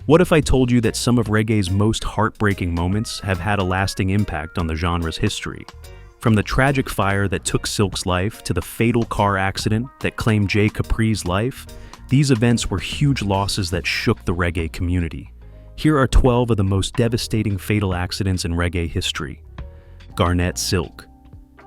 What if I told you that some of reggae's most heartbreaking moments have had a lasting impact on the genre's history? From the tragic fire that took Silk's life to the fatal car accident that claimed Capri's life, these events were huge losses that shook the reggae community. Here are 12 of the most devastating fatal accidents in reggae history. Garnett Silk.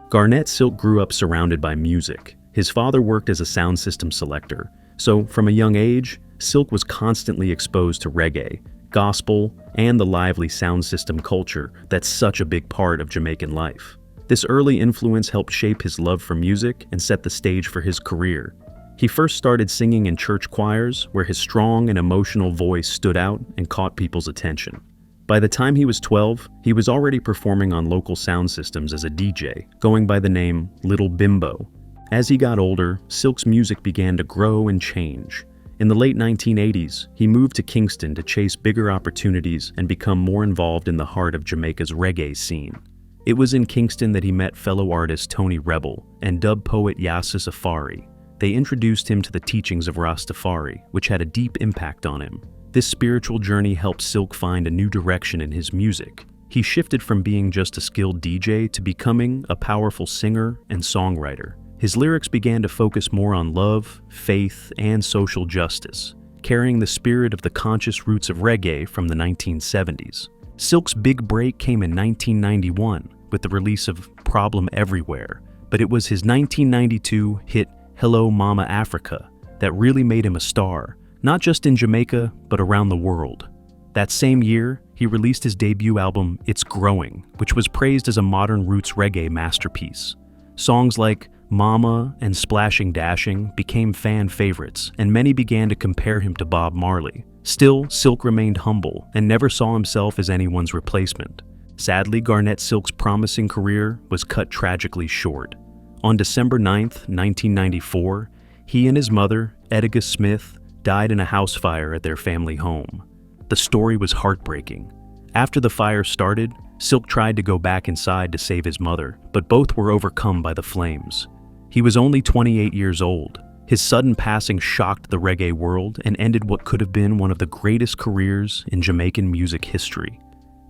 Garnett Silk grew up surrounded by music. His father worked as a sound system selector, so from a young age, Silk was constantly exposed to reggae, gospel, and the lively sound system culture that's such a big part of Jamaican life. This early influence helped shape his love for music and set the stage for his career. He first started singing in church choirs, where his strong and emotional voice stood out and caught people's attention. By the time he was 12, he was already performing on local sound systems as a DJ, going by the name Little Bimbo. As he got older, Silk's music began to grow and change. In the late 1980s, he moved to Kingston to chase bigger opportunities and become more involved in the heart of Jamaica's reggae scene. It was in Kingston that he met fellow artist Tony Rebel and dub poet Yasser Safari. They introduced him to the teachings of Rastafari, which had a deep impact on him. This spiritual journey helped Silk find a new direction in his music. He shifted from being just a skilled DJ to becoming a powerful singer and songwriter. His lyrics began to focus more on love, faith, and social justice, carrying the spirit of the conscious roots of reggae from the 1970s. Silk's big break came in 1991 with the release of Problem Everywhere, but it was his 1992 hit Hello Mama Africa that really made him a star, not just in Jamaica, but around the world. That same year, he released his debut album It's Growing, which was praised as a modern roots reggae masterpiece. Songs like Mama and Splashing Dashing became fan favorites, and many began to compare him to Bob Marley. Still, Silk remained humble and never saw himself as anyone's replacement. Sadly, Garnett Silk's promising career was cut tragically short. On December 9, 1994, he and his mother, Edgar Smith, died in a house fire at their family home. The story was heartbreaking. After the fire started, Silk tried to go back inside to save his mother, but both were overcome by the flames. He was only 28 years old. His sudden passing shocked the reggae world and ended what could have been one of the greatest careers in Jamaican music history.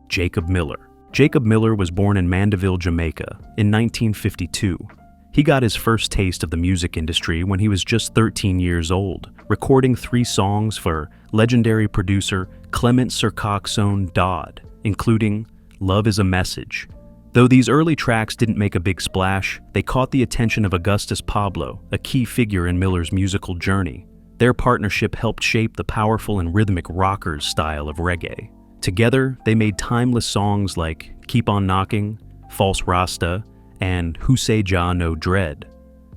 Jacob Miller. Jacob Miller was born in Mandeville, Jamaica, in 1952. He got his first taste of the music industry when he was just 13 years old, recording 3 songs for legendary producer Clement Sir Coxsone Dodd, including Love is a Message. Though these early tracks didn't make a big splash, they caught the attention of Augustus Pablo, a key figure in Miller's musical journey. Their partnership helped shape the powerful and rhythmic rockers style of reggae. Together, they made timeless songs like Keep On Knocking, False Rasta, and Who Say Jah No Dread.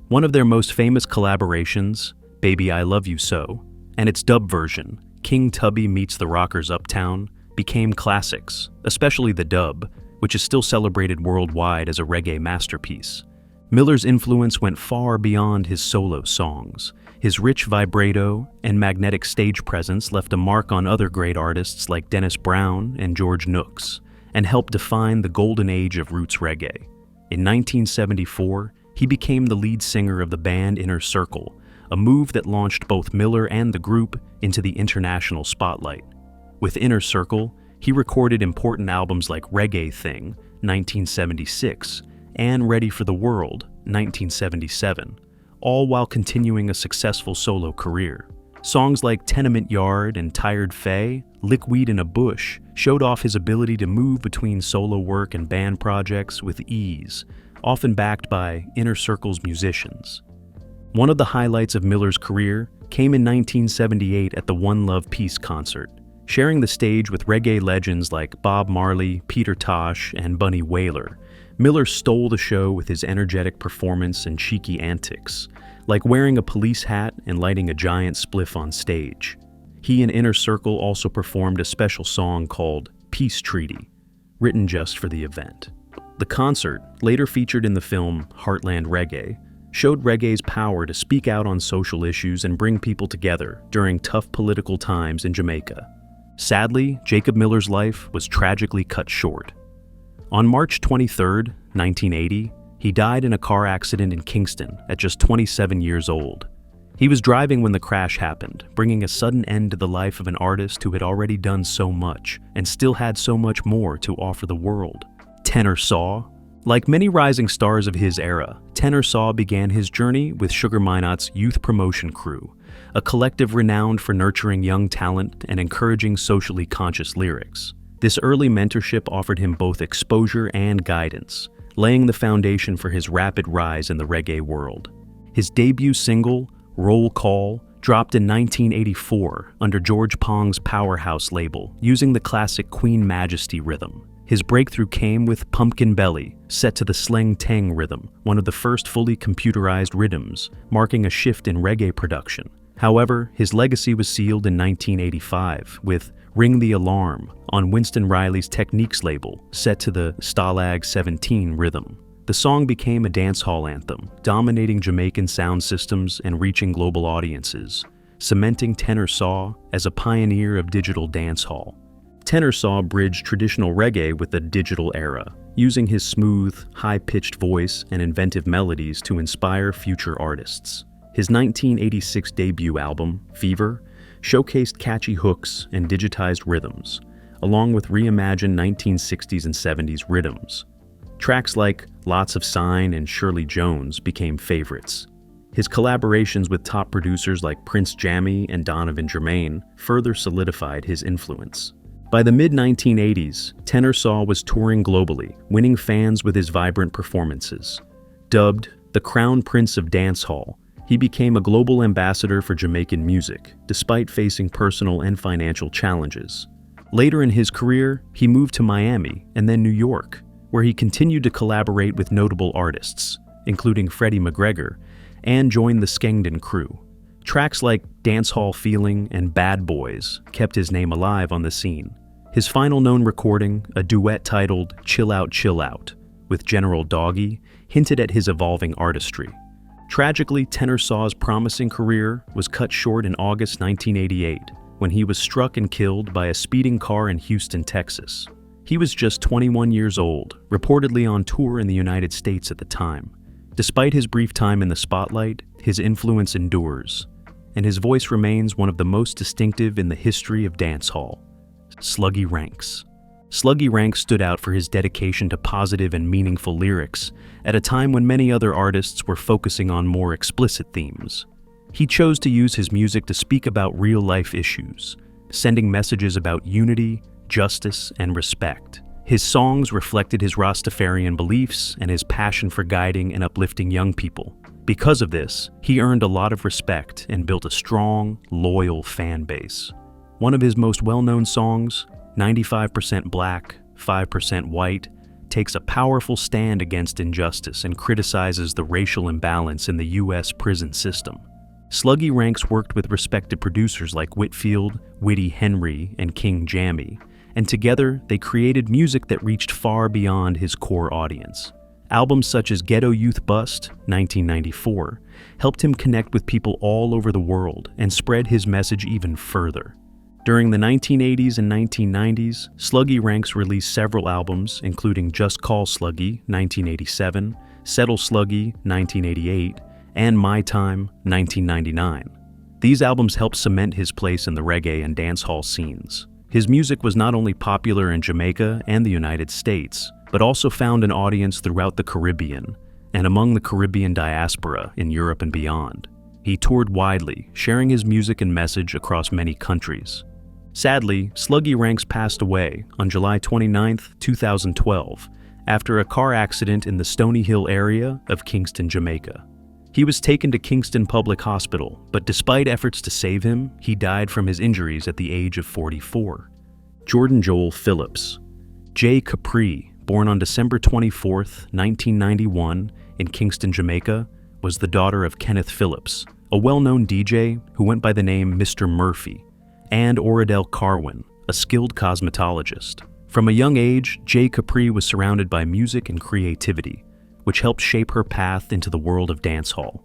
One of their most famous collaborations, Baby I Love You So, and its dub version, King Tubby Meets the Rockers Uptown, became classics, especially the dub, which is still celebrated worldwide as a reggae masterpiece. Miller's influence went far beyond his solo songs. His rich vibrato and magnetic stage presence left a mark on other great artists like Dennis Brown and George Nooks, and helped define the golden age of roots reggae. In 1974, he became the lead singer of the band Inner Circle, a move that launched both Miller and the group into the international spotlight. With Inner Circle, he recorded important albums like Reggae Thing, 1976, and Ready for the World, 1977, all while continuing a successful solo career. Songs like Tenement Yard and Tired Faye, Lick Weed in a Bush showed off his ability to move between solo work and band projects with ease, often backed by Inner Circle's musicians. One of the highlights of Miller's career came in 1978 at the One Love Peace concert. Sharing the stage with reggae legends like Bob Marley, Peter Tosh, and Bunny Wailer, Miller stole the show with his energetic performance and cheeky antics, like wearing a police hat and lighting a giant spliff on stage. He and Inner Circle also performed a special song called Peace Treaty, written just for the event. The concert, later featured in the film Heartland Reggae, showed reggae's power to speak out on social issues and bring people together during tough political times in Jamaica. Sadly, Jacob Miller's life was tragically cut short. On March 23, 1980, he died in a car accident in Kingston at just 27 years old. He He was driving when the crash happened, bringing a sudden end to the life of an artist who had already done so much and still had so much more to offer the world. Tenor Saw. Like many rising stars of his era, Tenor Saw began his journey with Sugar Minot's Youth Promotion Crew, a collective renowned for nurturing young talent and encouraging socially conscious lyrics. This early mentorship offered him both exposure and guidance, laying the foundation for his rapid rise in the reggae world. His debut single, Roll Call, dropped in 1984 under George Pong's Powerhouse label, using the classic Queen Majesty rhythm. His breakthrough came with Pumpkin Belly, set to the Sleng Teng rhythm, one of the first fully computerized rhythms, marking a shift in reggae production. However, his legacy was sealed in 1985 with Ring the Alarm on Winston Riley's Techniques label, set to the Stalag 17 rhythm. The song became a dancehall anthem, dominating Jamaican sound systems and reaching global audiences, cementing Tenor Saw as a pioneer of digital dancehall. Tenor Saw bridged traditional reggae with the digital era, using his smooth, high-pitched voice and inventive melodies to inspire future artists. His 1986 debut album, Fever, showcased catchy hooks and digitized rhythms, along with reimagined 1960s and 70s rhythms. Tracks like Lots of Sign and Shirley Jones became favorites. His collaborations with top producers like Prince Jammy and Donovan Germain further solidified his influence. By the mid-1980s, Tenor Saw was touring globally, winning fans with his vibrant performances. Dubbed the Crown Prince of Dancehall, he became a global ambassador for Jamaican music, despite facing personal and financial challenges. Later in his career, he moved to Miami and then New York, where he continued to collaborate with notable artists, including Freddie McGregor, and joined the Skengden crew. Tracks like Dancehall Feeling and Bad Boys kept his name alive on the scene. His final known recording, a duet titled Chill Out, with General Doggy, hinted at his evolving artistry. Tragically, Tenor Saw's promising career was cut short in August 1988, when he was struck and killed by a speeding car in Houston, Texas. He was just 21 years old, reportedly on tour in the United States at the time. Despite his brief time in the spotlight, his influence endures, and his voice remains one of the most distinctive in the history of dancehall. Sluggy Ranks. Sluggy Rank stood out for his dedication to positive and meaningful lyrics at a time when many other artists were focusing on more explicit themes. He chose to use his music to speak about real-life issues, sending messages about unity, justice, and respect. His songs reflected his Rastafarian beliefs and his passion for guiding and uplifting young people. Because of this, he earned a lot of respect and built a strong, loyal fan base. One of his most well-known songs, 95% Black, 5% White, takes a powerful stand against injustice and criticizes the racial imbalance in the U.S. prison system. Sluggy Ranks worked with respected producers like Whitfield, Witty Henry, and King Jammy, and together they created music that reached far beyond his core audience. Albums such as Ghetto Youth Bust, 1994, helped him connect with people all over the world and spread his message even further. During the 1980s and 1990s, Sluggy Ranks released several albums, including Just Call Sluggy, 1987, Settle Sluggy, 1988, and My Time, 1999. These albums helped cement his place in the reggae and dancehall scenes. His music was not only popular in Jamaica and the United States, but also found an audience throughout the Caribbean and among the Caribbean diaspora in Europe and beyond. He toured widely, sharing his music and message across many countries. Sadly, Sluggy Ranks passed away on July 29, 2012, after a car accident in the Stony Hill area of Kingston, Jamaica. He was taken to Kingston Public Hospital, but despite efforts to save him, he died from his injuries at the age of 44. Jordan Joel Phillips. Jay Capri, born on December 24, 1991, in Kingston, Jamaica, was the daughter of Kenneth Phillips, a well-known DJ who went by the name Mr. Murphy, and Oradell Carwin, a skilled cosmetologist. From a young age, Jay Capri was surrounded by music and creativity, which helped shape her path into the world of dancehall.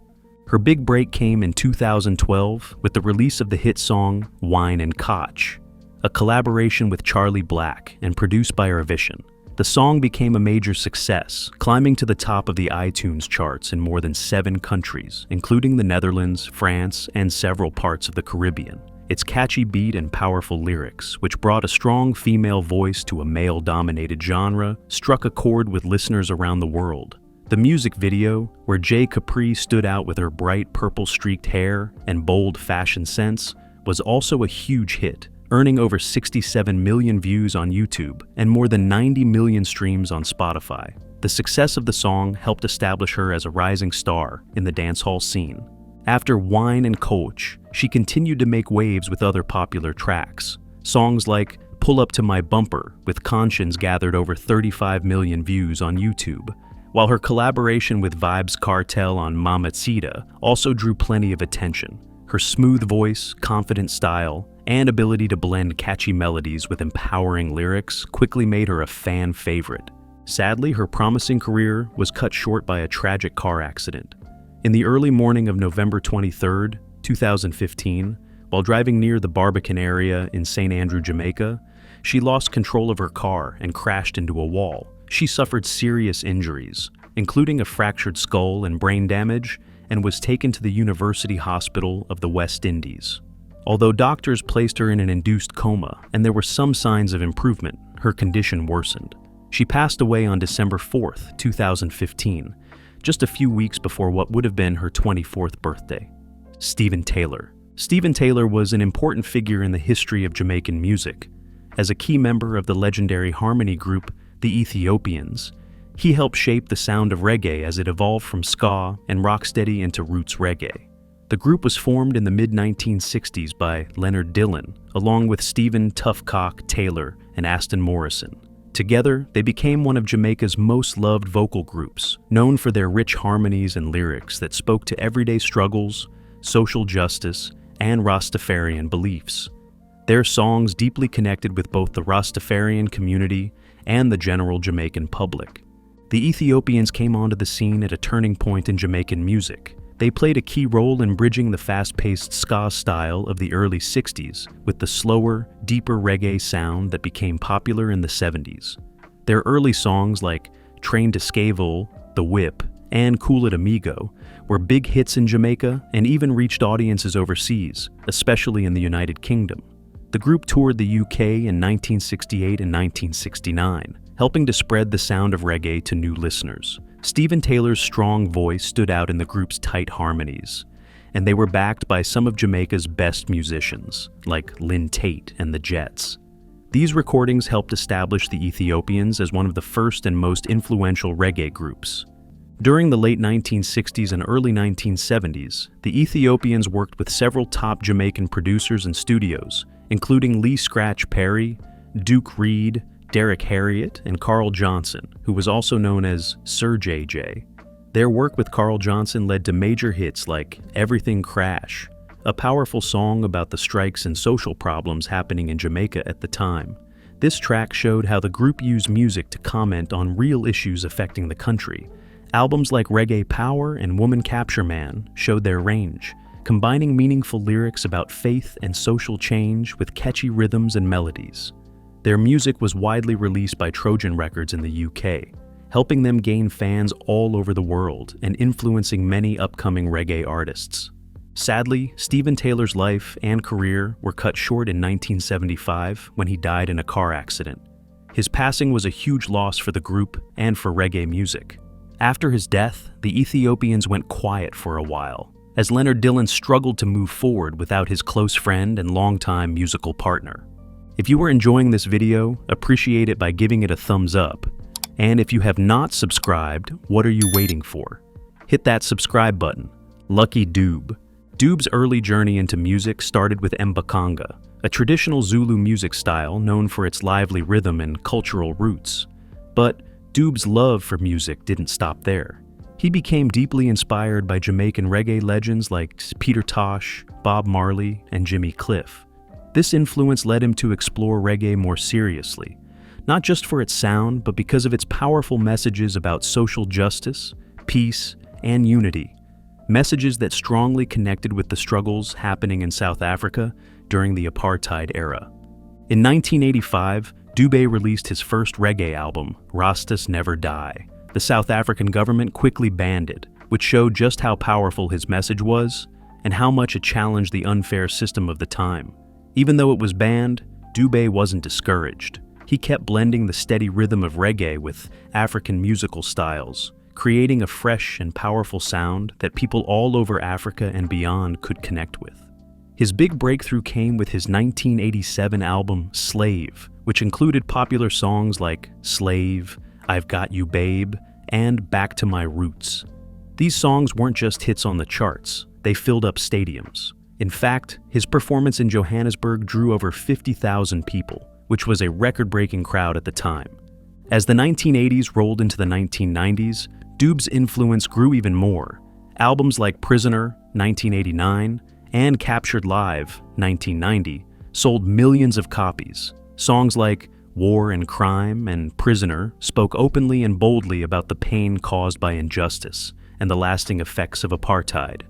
Her big break came in 2012 with the release of the hit song Wine and Koch, a collaboration with Charlie Black and produced by Ervision. The song became a major success, climbing to the top of the iTunes charts in more than 7 countries, including the Netherlands, France, and several parts of the Caribbean. Its catchy beat and powerful lyrics, which brought a strong female voice to a male-dominated genre, struck a chord with listeners around the world. The music video, where Jay Capri stood out with her bright purple-streaked hair and bold fashion sense, was also a huge hit, earning over 67 million views on YouTube and more than 90 million streams on Spotify. The success of the song helped establish her as a rising star in the dancehall scene. After Wine and Coach, she continued to make waves with other popular tracks. Songs like Pull Up to My Bumper with Conscience gathered over 35 million views on YouTube, while her collaboration with Vybz Kartel on Mamacita also drew plenty of attention. Her smooth voice, confident style, and ability to blend catchy melodies with empowering lyrics quickly made her a fan favorite. Sadly, her promising career was cut short by a tragic car accident. In the early morning of November 23, 2015, while driving near the Barbican area in St. Andrew, Jamaica, she lost control of her car and crashed into a wall. She suffered serious injuries, including a fractured skull and brain damage, and was taken to the University Hospital of the West Indies. Although doctors placed her in an induced coma and there were some signs of improvement, her condition worsened. She passed away on December 4, 2015, just a few weeks before what would have been her 24th birthday. Steven Taylor. Steven Taylor was an important figure in the history of Jamaican music. As a key member of the legendary harmony group, the Ethiopians, he helped shape the sound of reggae as it evolved from ska and rocksteady into roots reggae. The group was formed in the mid-1960s by Leonard Dillon, along with Stephen Toughcock Taylor and Aston Morrison. Together, they became one of Jamaica's most loved vocal groups, known for their rich harmonies and lyrics that spoke to everyday struggles, social justice, and Rastafarian beliefs. Their songs deeply connected with both the Rastafarian community and the general Jamaican public. The Ethiopians came onto the scene at a turning point in Jamaican music. They played a key role in bridging the fast-paced ska style of the early 60s with the slower, deeper reggae sound that became popular in the 70s. Their early songs like Train to Scaville, The Whip, and Cool It Amigo were big hits in Jamaica and even reached audiences overseas, especially in the United Kingdom. The group toured the UK in 1968 and 1969, helping to spread the sound of reggae to new listeners. Steven Taylor's strong voice stood out in the group's tight harmonies, and they were backed by some of Jamaica's best musicians, like Lynn Tate and the Jets. These recordings helped establish the Ethiopians as one of the first and most influential reggae groups. During the late 1960s and early 1970s, the Ethiopians worked with several top Jamaican producers and studios, including Lee Scratch Perry, Duke Reed, Derek Harriott, and Carl Johnson, who was also known as Sir JJ. Their work with Carl Johnson led to major hits like Everything Crash, a powerful song about the strikes and social problems happening in Jamaica at the time. This track showed how the group used music to comment on real issues affecting the country. Albums like Reggae Power and Woman Capture Man showed their range, combining meaningful lyrics about faith and social change with catchy rhythms and melodies. Their music was widely released by Trojan Records in the UK, helping them gain fans all over the world and influencing many upcoming reggae artists. Sadly, Steven Taylor's life and career were cut short in 1975 when he died in a car accident. His passing was a huge loss for the group and for reggae music. After his death, the Ethiopians went quiet for a while, as Leonard Dillon struggled to move forward without his close friend and longtime musical partner. If you are enjoying this video, appreciate it by giving it a thumbs up. And if you have not subscribed, what are you waiting for? Hit that subscribe button. Lucky Dube. Dube's early journey into music started with Mbakanga, a traditional Zulu music style known for its lively rhythm and cultural roots. But Dube's love for music didn't stop there. He became deeply inspired by Jamaican reggae legends like Peter Tosh, Bob Marley, and Jimmy Cliff. This influence led him to explore reggae more seriously, not just for its sound, but because of its powerful messages about social justice, peace, and unity. Messages that strongly connected with the struggles happening in South Africa during the apartheid era. In 1985, Dubet released his first reggae album, Rastas Never Die. The South African government quickly banned it, which showed just how powerful his message was and how much it challenged the unfair system of the time. Even though it was banned, Dubet wasn't discouraged. He kept blending the steady rhythm of reggae with African musical styles, creating a fresh and powerful sound that people all over Africa and beyond could connect with. His big breakthrough came with his 1987 album, Slave, which included popular songs like Slave, I've Got You Babe, and Back to My Roots. These songs weren't just hits on the charts, they filled up stadiums. In fact, his performance in Johannesburg drew over 50,000 people, which was a record-breaking crowd at the time. As the 1980s rolled into the 1990s, Dub's influence grew even more. Albums like Prisoner, 1989, and Captured Live, 1990, sold millions of copies. Songs like War and Crime and Prisoner spoke openly and boldly about the pain caused by injustice and the lasting effects of apartheid.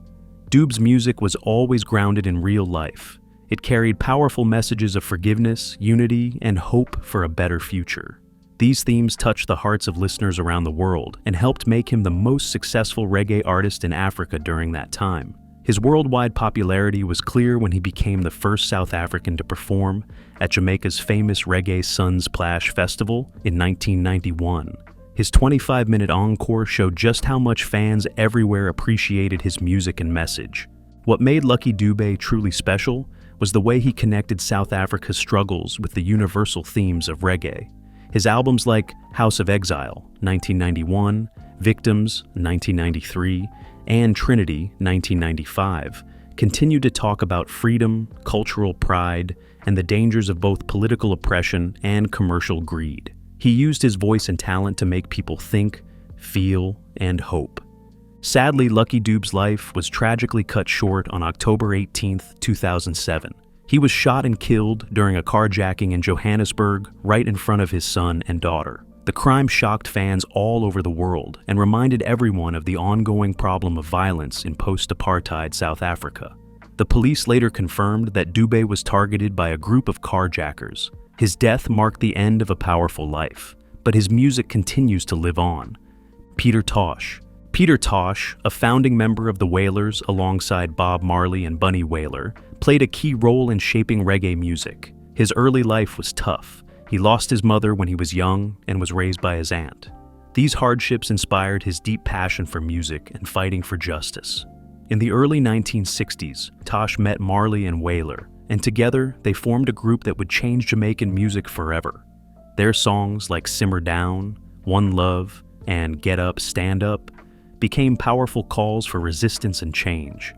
Dub's music was always grounded in real life. It carried powerful messages of forgiveness, unity, and hope for a better future. These themes touched the hearts of listeners around the world and helped make him the most successful reggae artist in Africa during that time. His worldwide popularity was clear when he became the first South African to perform at Jamaica's famous Reggae Sunsplash Festival in 1991. His 25-minute encore showed just how much fans everywhere appreciated his music and message. What made Lucky Dubé truly special was the way he connected South Africa's struggles with the universal themes of reggae. His albums like House of Exile, 1991, Victims, 1993, and Trinity, 1995, continued to talk about freedom, cultural pride, and the dangers of both political oppression and commercial greed. He used his voice and talent to make people think, feel, and hope. Sadly, Lucky Dube's life was tragically cut short on October 18, 2007. He was shot and killed during a carjacking in Johannesburg right in front of his son and daughter. The crime shocked fans all over the world and reminded everyone of the ongoing problem of violence in post-apartheid South Africa. The police later confirmed that Dubé was targeted by a group of carjackers. His death marked the end of a powerful life, but his music continues to live on. Peter Tosh. Peter Tosh, a founding member of the Wailers alongside Bob Marley and Bunny Wailer, played a key role in shaping reggae music. His early life was tough. He lost his mother when he was young and was raised by his aunt. These hardships inspired his deep passion for music and fighting for justice. In the early 1960s, Tosh met Marley and Wailer, and together they formed a group that would change Jamaican music forever. Their songs like Simmer Down, One Love, and Get Up, Stand Up became powerful calls for resistance and change.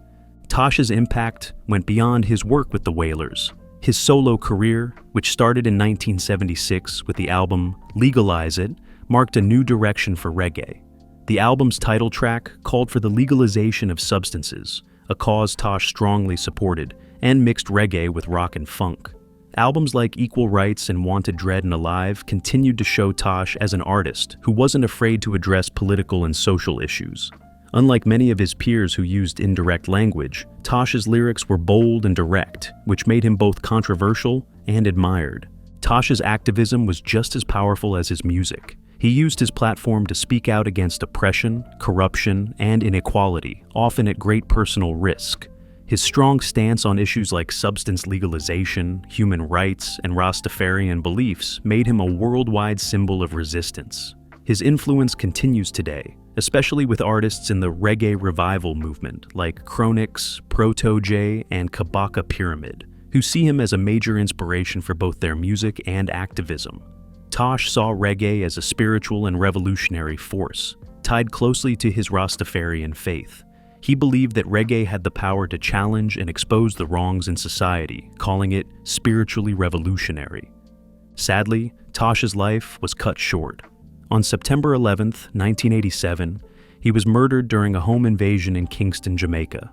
Tosh's impact went beyond his work with the Wailers. His solo career, which started in 1976 with the album Legalize It, marked a new direction for reggae. The album's title track called for the legalization of substances, a cause Tosh strongly supported, and mixed reggae with rock and funk. Albums like Equal Rights and Wanted Dread and Alive continued to show Tosh as an artist who wasn't afraid to address political and social issues. Unlike many of his peers who used indirect language, Tosh's lyrics were bold and direct, which made him both controversial and admired. Tosh's activism was just as powerful as his music. He used his platform to speak out against oppression, corruption, and inequality, often at great personal risk. His strong stance on issues like substance legalization, human rights, and Rastafarian beliefs made him a worldwide symbol of resistance. His influence continues today, especially with artists in the reggae revival movement like Chronix, Proto-J, and Kabaka Pyramid, who see him as a major inspiration for both their music and activism. Tosh saw reggae as a spiritual and revolutionary force, tied closely to his Rastafarian faith. He believed that reggae had the power to challenge and expose the wrongs in society, calling it spiritually revolutionary. Sadly, Tosh's life was cut short. On September 11, 1987, he was murdered during a home invasion in Kingston, Jamaica.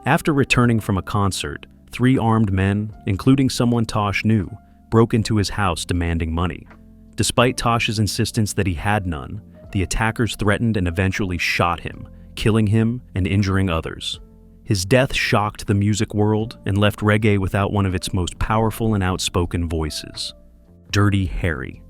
After returning from a concert, 3 armed men, including someone Tosh knew, broke into his house demanding money. Despite Tosh's insistence that he had none, the attackers threatened and eventually shot him, killing him and injuring others. His death shocked the music world and left reggae without one of its most powerful and outspoken voices. Dirty Harry.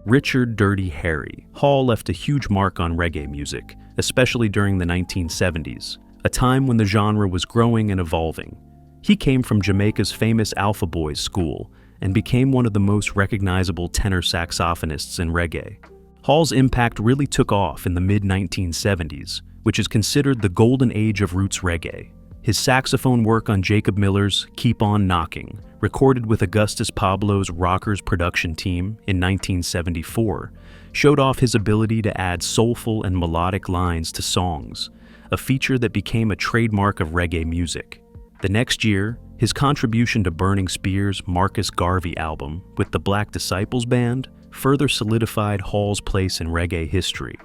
Richard Dirty Harry Hall left a huge mark on reggae music, especially during the 1970s, a time when the genre was growing and evolving. He came from Jamaica's famous Alpha Boys school and became one of the most recognizable tenor saxophonists in reggae. Hall's impact really took off in the mid-1970s, which is considered the golden age of roots reggae. His saxophone work on Jacob Miller's Keep On Knocking, recorded with Augustus Pablo's Rockers production team in 1974, showed off his ability to add soulful and melodic lines to songs, a feature that became a trademark of reggae music. The next year, his contribution to Burning Spear's Marcus Garvey album with the Black Disciples Band further solidified Hall's place in reggae history,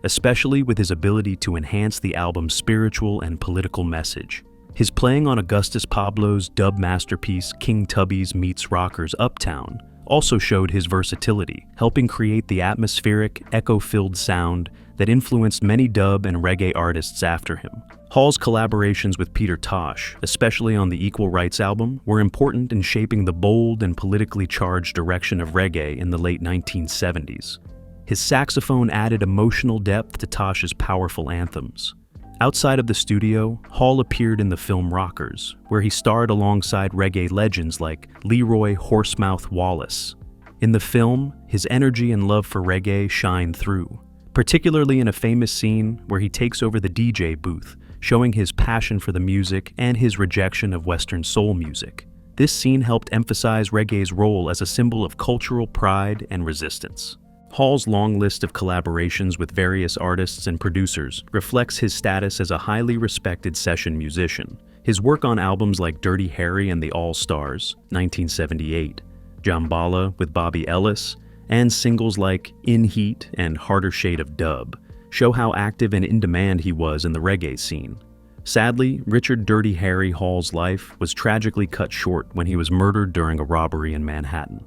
especially with his ability to enhance the album's spiritual and political message. His playing on Augustus Pablo's dub masterpiece King Tubby's Meets Rockers Uptown also showed his versatility, helping create the atmospheric, echo-filled sound that influenced many dub and reggae artists after him. Hall's collaborations with Peter Tosh, especially on the Equal Rights album, were important in shaping the bold and politically charged direction of reggae in the late 1970s. His saxophone added emotional depth to Tosh's powerful anthems. Outside of the studio, Hall appeared in the film Rockers, where he starred alongside reggae legends like Leroy Horsemouth Wallace. In the film, his energy and love for reggae shine through, particularly in a famous scene where he takes over the DJ booth, showing his passion for the music and his rejection of Western soul music. This scene helped emphasize reggae's role as a symbol of cultural pride and resistance. Hall's long list of collaborations with various artists and producers reflects his status as a highly respected session musician. His work on albums like Dirty Harry and the All-Stars, 1978, Jambala with Bobby Ellis, and singles like In Heat and Harder Shade of Dub show how active and in demand he was in the reggae scene. Sadly, Richard Dirty Harry Hall's life was tragically cut short when he was murdered during a robbery in Manhattan.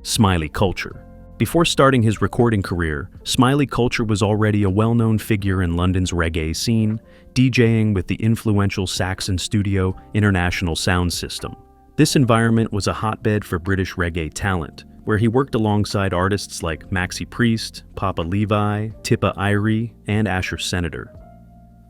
Smiley Culture. Before starting his recording career, Smiley Culture was already a well-known figure in London's reggae scene, DJing with the influential Saxon studio International Sound System. This environment was a hotbed for British reggae talent, where he worked alongside artists like Maxi Priest, Papa Levi, Tippa Irie, and Asher Senator.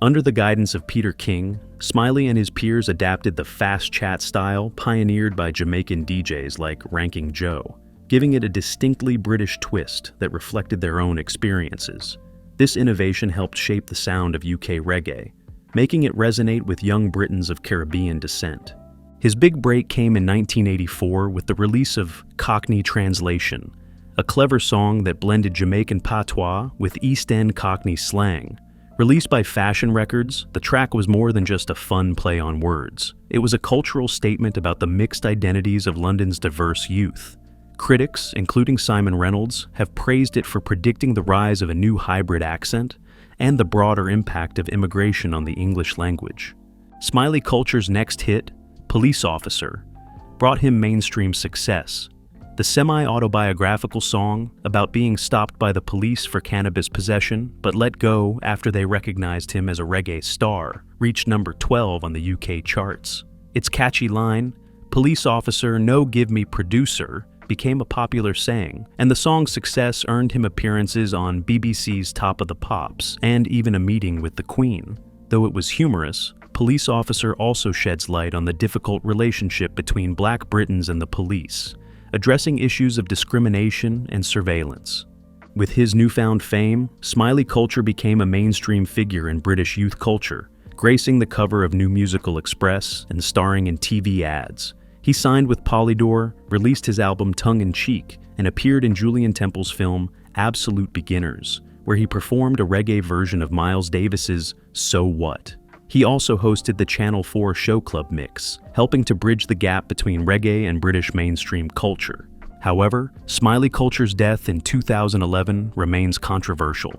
Under the guidance of Peter King, Smiley and his peers adapted the fast chat style pioneered by Jamaican DJs like Ranking Joe, giving it a distinctly British twist that reflected their own experiences. This innovation helped shape the sound of UK reggae, making it resonate with young Britons of Caribbean descent. His big break came in 1984 with the release of Cockney Translation, a clever song that blended Jamaican patois with East End Cockney slang. Released by Fashion Records, the track was more than just a fun play on words. It was a cultural statement about the mixed identities of London's diverse youth. Critics, including Simon Reynolds, have praised it for predicting the rise of a new hybrid accent and the broader impact of immigration on the English language. Smiley Culture's next hit, Police Officer, brought him mainstream success. The semi-autobiographical song about being stopped by the police for cannabis possession but let go after they recognized him as a reggae star reached number 12 on the UK charts. Its catchy line, "Police Officer, no give me producer," became a popular saying, and the song's success earned him appearances on BBC's Top of the Pops and even a meeting with the Queen. Though it was humorous, Police Officer also sheds light on the difficult relationship between Black Britons and the police, addressing issues of discrimination and surveillance. With his newfound fame, Smiley Culture became a mainstream figure in British youth culture, gracing the cover of New Musical Express and starring in TV ads. He signed with Polydor, released his album Tongue in Cheek, and appeared in Julian Temple's film Absolute Beginners, where he performed a reggae version of Miles Davis's So What. He also hosted the Channel 4 Show Club Mix, helping to bridge the gap between reggae and British mainstream culture. However, Smiley Culture's death in 2011 remains controversial.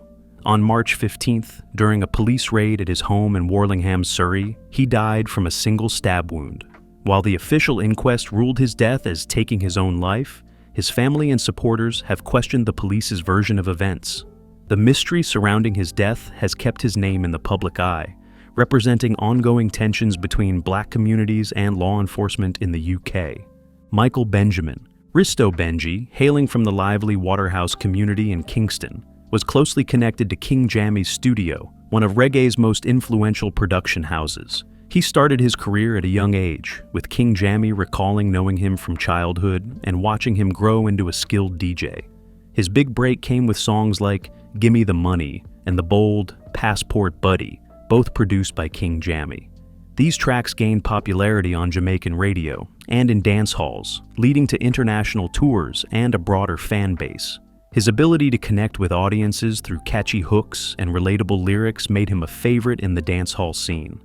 On March 15th, during a police raid at his home in Warlingham, Surrey, he died from a single stab wound. While the official inquest ruled his death as taking his own life, his family and supporters have questioned the police's version of events. The mystery surrounding his death has kept his name in the public eye, representing ongoing tensions between Black communities and law enforcement in the UK. Michael Benjamin, Risto Benji, hailing from the lively Waterhouse community in Kingston, was closely connected to King Jammy's studio, one of reggae's most influential production houses. He started his career at a young age, with King Jammy recalling knowing him from childhood and watching him grow into a skilled DJ. His big break came with songs like Gimme the Money and the bold Passport Buddy, both produced by King Jammy. These tracks gained popularity on Jamaican radio and in dance halls, leading to international tours and a broader fan base. His ability to connect with audiences through catchy hooks and relatable lyrics made him a favorite in the dancehall scene.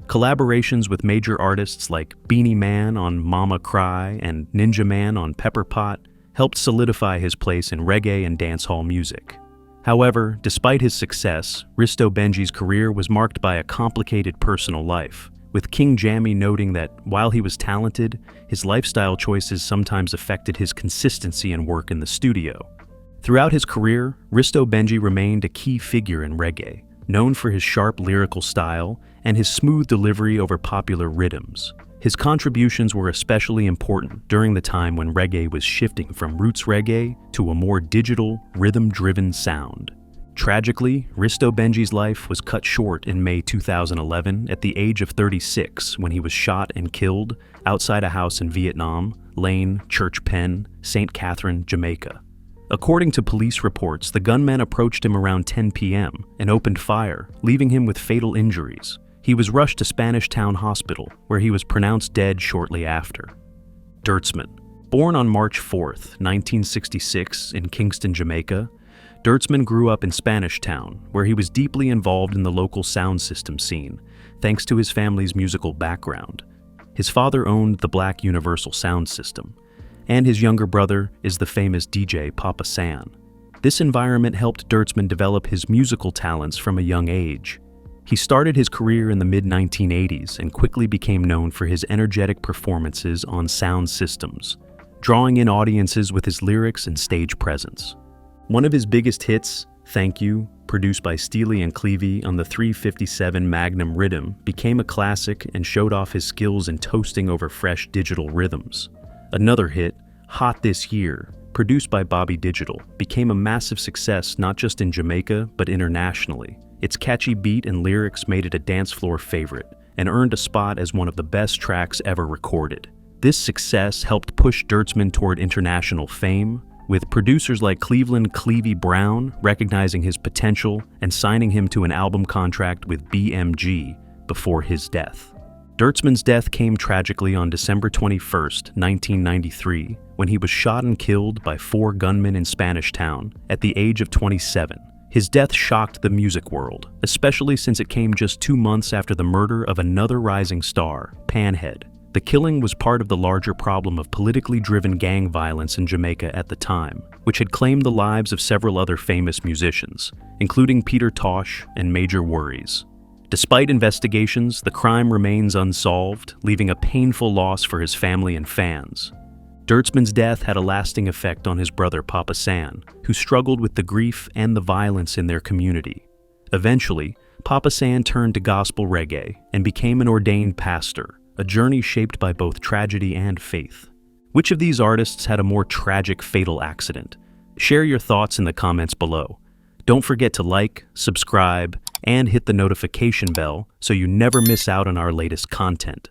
Collaborations with major artists like Beanie Man on Mama Cry and Ninja Man on Pepper Pot helped solidify his place in reggae and dancehall music. However, despite his success, Risto Benji's career was marked by a complicated personal life, with King Jammy noting that while he was talented, his lifestyle choices sometimes affected his consistency and work in the studio. Throughout his career, Risto Benji remained a key figure in reggae, known for his sharp lyrical style and his smooth delivery over popular rhythms. His contributions were especially important during the time when reggae was shifting from roots reggae to a more digital, rhythm-driven sound. Tragically, Risto Benji's life was cut short in May 2011 at the age of 36 when he was shot and killed outside a house in Vietnam, Lane, Church Pen, St. Catherine, Jamaica. According to police reports, the gunman approached him around 10 p.m. and opened fire, leaving him with fatal injuries. He was rushed to Spanish Town Hospital, where he was pronounced dead shortly after. Dirtsman. Born on March 4, 1966, in Kingston, Jamaica, Dirtsman grew up in Spanish Town, where he was deeply involved in the local sound system scene, thanks to his family's musical background. His father owned the Black Universal Sound System, and his younger brother is the famous DJ Papa San. This environment helped Dirtsman develop his musical talents from a young age. He started his career in the mid-1980s and quickly became known for his energetic performances on sound systems, drawing in audiences with his lyrics and stage presence. One of his biggest hits, Thank You, produced by Steely and Clevie on the 357 Magnum Rhythm, became a classic and showed off his skills in toasting over fresh digital rhythms. Another hit, Hot This Year, produced by Bobby Digital, became a massive success not just in Jamaica but internationally. Its catchy beat and lyrics made it a dance floor favorite and earned a spot as one of the best tracks ever recorded. This success helped push Dirtsman toward international fame, with producers like Cleveland Clevie Brown recognizing his potential and signing him to an album contract with BMG before his death. Dirtsman's death came tragically on December 21, 1993, when he was shot and killed by 4 gunmen in Spanish Town at the age of 27. His death shocked the music world, especially since it came just 2 months after the murder of another rising star, Panhead. The killing was part of the larger problem of politically driven gang violence in Jamaica at the time, which had claimed the lives of several other famous musicians, including Peter Tosh and Major Worries. Despite investigations, the crime remains unsolved, leaving a painful loss for his family and fans. Dirtsman's death had a lasting effect on his brother Papa San, who struggled with the grief and the violence in their community. Eventually, Papa San turned to gospel reggae and became an ordained pastor, a journey shaped by both tragedy and faith. Which of these artists had a more tragic, fatal accident? Share your thoughts in the comments below. Don't forget to like, subscribe, and hit the notification bell so you never miss out on our latest content.